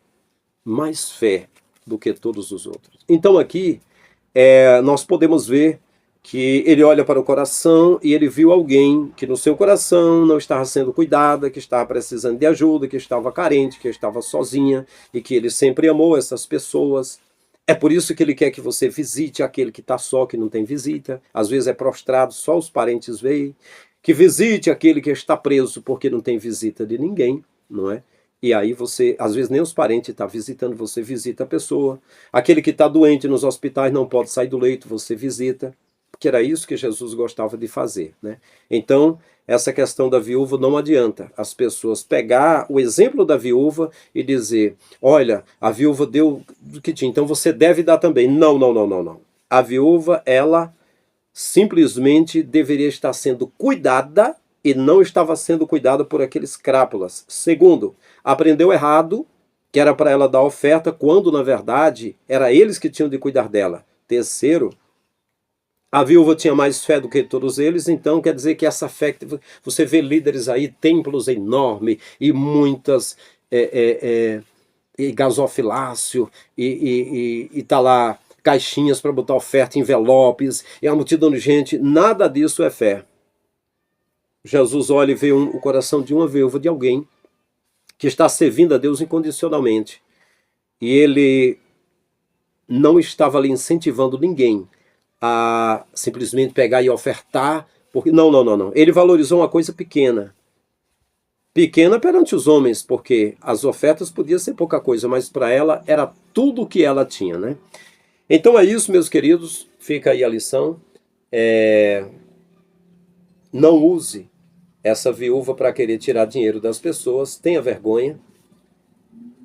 mais fé do que todos os outros. Então aqui, nós podemos ver que ele olha para o coração e ele viu alguém que no seu coração não estava sendo cuidada, que estava precisando de ajuda, que estava carente, que estava sozinha e que ele sempre amou essas pessoas. É por isso que ele quer que você visite aquele que está só, que não tem visita. Às vezes é prostrado, só os parentes veem. Que visite aquele que está preso porque não tem visita de ninguém, não é? E aí você, às vezes nem os parentes estão visitando, você visita a pessoa. Aquele que está doente nos hospitais não pode sair do leito, você visita. Porque era isso que Jesus gostava de fazer, né? Então, essa questão da viúva não adianta as pessoas pegar o exemplo da viúva e dizer, olha, a viúva deu do que tinha, então você deve dar também. Não, não, não, não, não. A viúva, ela simplesmente deveria estar sendo cuidada e não estava sendo cuidada por aqueles crápulas. Segundo, aprendeu errado, que era para ela dar oferta, quando na verdade era eles que tinham de cuidar dela. Terceiro, a viúva tinha mais fé do que todos eles, então quer dizer que essa fé, você vê líderes aí, templos enormes e muitas e gasofilácio e tá lá caixinhas para botar oferta, envelopes, e a multidão de gente, nada disso é fé. Jesus olha e vê o coração de uma viúva, de alguém que está servindo a Deus incondicionalmente. E ele não estava ali incentivando ninguém a simplesmente pegar e ofertar, porque não, não, não, não. Ele valorizou uma coisa pequena. Pequena perante os homens, porque as ofertas podiam ser pouca coisa, mas para ela era tudo o que ela tinha, né? Então é isso, meus queridos, fica aí a lição. Não use essa viúva para querer tirar dinheiro das pessoas, tenha vergonha.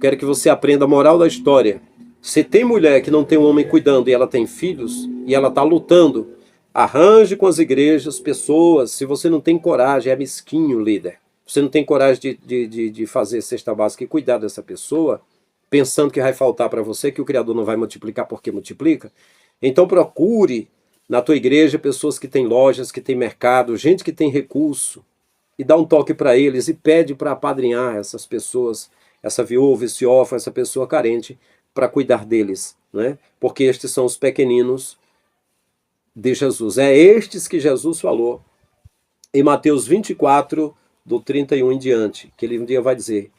Quero que você aprenda a moral da história. Se tem mulher que não tem um homem cuidando e ela tem filhos, e ela está lutando, arranje com as igrejas, pessoas. Se você não tem coragem, é mesquinho, líder. Você não tem coragem de fazer cesta básica e cuidar dessa pessoa, pensando que vai faltar para você, que o Criador não vai multiplicar porque multiplica. Então procure na tua igreja pessoas que têm lojas, que têm mercado, gente que tem recurso, e dá um toque para eles e pede para apadrinhar essas pessoas, essa viúva, esse órfão, essa pessoa carente, para cuidar deles, né? Porque estes são os pequeninos de Jesus. É estes que Jesus falou em Mateus 24, do 31 em diante, que ele um dia vai dizer: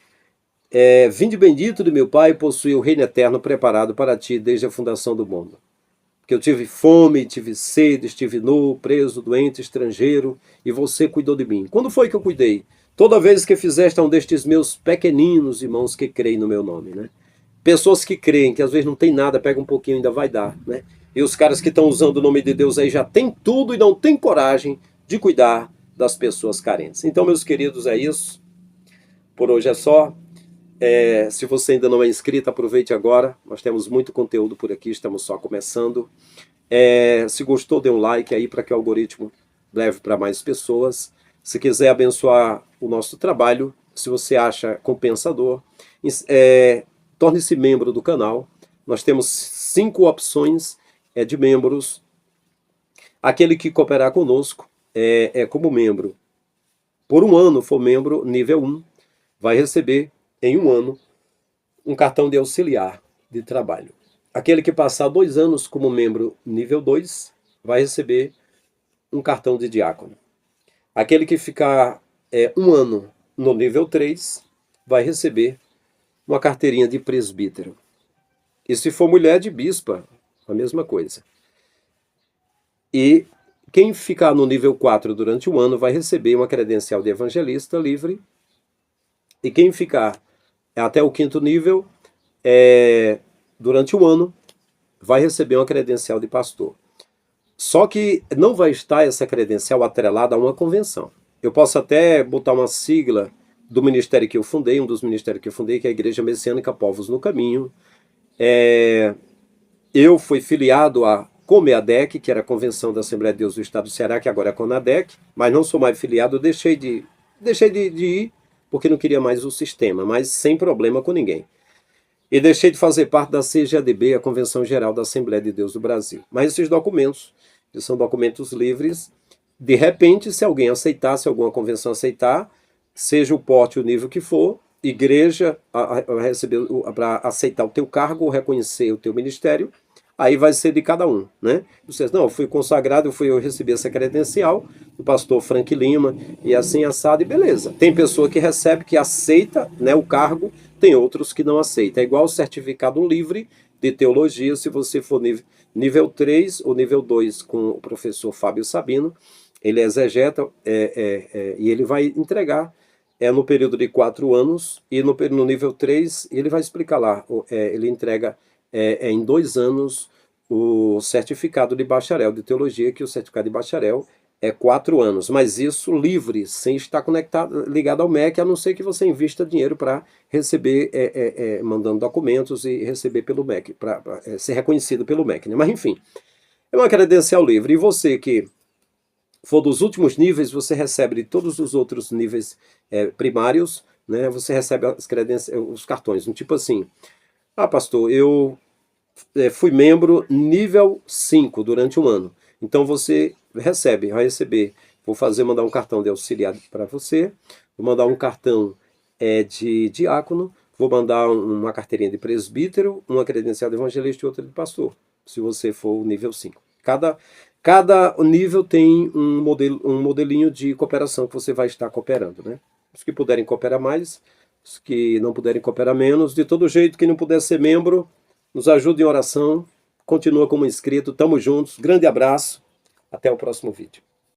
vinde bendito de meu Pai, possui o reino eterno preparado para ti desde a fundação do mundo. Porque eu tive fome, tive sede, estive nu, preso, doente, estrangeiro, e você cuidou de mim. Quando foi que eu cuidei? Toda vez que fizeste a um destes meus pequeninos irmãos que creem no meu nome, né? Pessoas que creem, que às vezes não tem nada, pega um pouquinho e ainda vai dar, né? E os caras que estão usando o nome de Deus aí já tem tudo e não tem coragem de cuidar das pessoas carentes. Então, meus queridos, é isso. Por hoje é só. Se você ainda não é inscrito, aproveite agora. Nós temos muito conteúdo por aqui, estamos só começando. Se gostou, dê um like aí para que o algoritmo leve para mais pessoas. Se quiser abençoar o nosso trabalho, se você acha compensador, torne-se membro do canal. Nós temos 5 opções de membros. Aquele que cooperar conosco como membro. Por um ano, for membro nível 1, vai receber em um ano um cartão de auxiliar de trabalho. Aquele que passar 2 anos como membro nível 2 vai receber um cartão de diácono. Aquele que ficar 1 ano no nível 3 vai receber uma carteirinha de presbítero. E se for mulher, de bispa, a mesma coisa. E quem ficar no nível 4 durante 1 ano vai receber uma credencial de evangelista livre. E quem ficar até o 5º nível, durante 1 ano, vai receber uma credencial de pastor. Só que não vai estar essa credencial atrelada a uma convenção. Eu posso até botar uma sigla do ministério que eu fundei, um dos ministérios que eu fundei, que é a Igreja Messiânica Povos no Caminho. Eu fui filiado a COMEADEC, que era a Convenção da Assembleia de Deus do Estado do Ceará, que agora é a CONADEC, mas não sou mais filiado, eu deixei de ir, porque não queria mais o sistema, mas sem problema com ninguém. E deixei de fazer parte da CGADB, a Convenção Geral da Assembleia de Deus do Brasil. Mas esses documentos, que são documentos livres, de repente, se alguém aceitar, se alguma convenção aceitar, seja o porte, o nível que for, igreja para aceitar o teu cargo ou reconhecer o teu ministério, aí vai ser de cada um, né? Vocês, não, eu fui consagrado, eu recebi essa credencial do pastor Frank Lima, e assim assado, e beleza. Tem pessoa que recebe, que aceita, né, o cargo, tem outros que não aceitam. É igual o certificado livre de teologia, se você for nível 3 ou nível 2 com o professor Fábio Sabino, ele exegeta e ele vai entregar no período de 4 anos, e no nível 3 ele vai explicar lá, ele entrega em 2 anos o certificado de bacharel de teologia, que o certificado de bacharel é 4 anos, mas isso livre, sem estar ligado ao MEC, a não ser que você invista dinheiro para receber, mandando documentos e receber pelo MEC, para ser reconhecido pelo MEC, né? Mas enfim, é uma credencial livre. E você que for dos últimos níveis, você recebe de todos os outros níveis primários, né? Você recebe os cartões, um tipo assim: pastor, eu fui membro nível 5 durante 1 ano. Então você vai receber, vou mandar um cartão de auxiliar para você, vou mandar um cartão de diácono, vou mandar uma carteirinha de presbítero, uma credencial de evangelista e outra de pastor, se você for o nível 5. Cada nível tem um modelinho de cooperação que você vai estar cooperando, né? Os que puderem cooperar mais, os que não puderem cooperar menos. De todo jeito, quem não puder ser membro, nos ajude em oração, continua como inscrito, tamo juntos, grande abraço, até o próximo vídeo.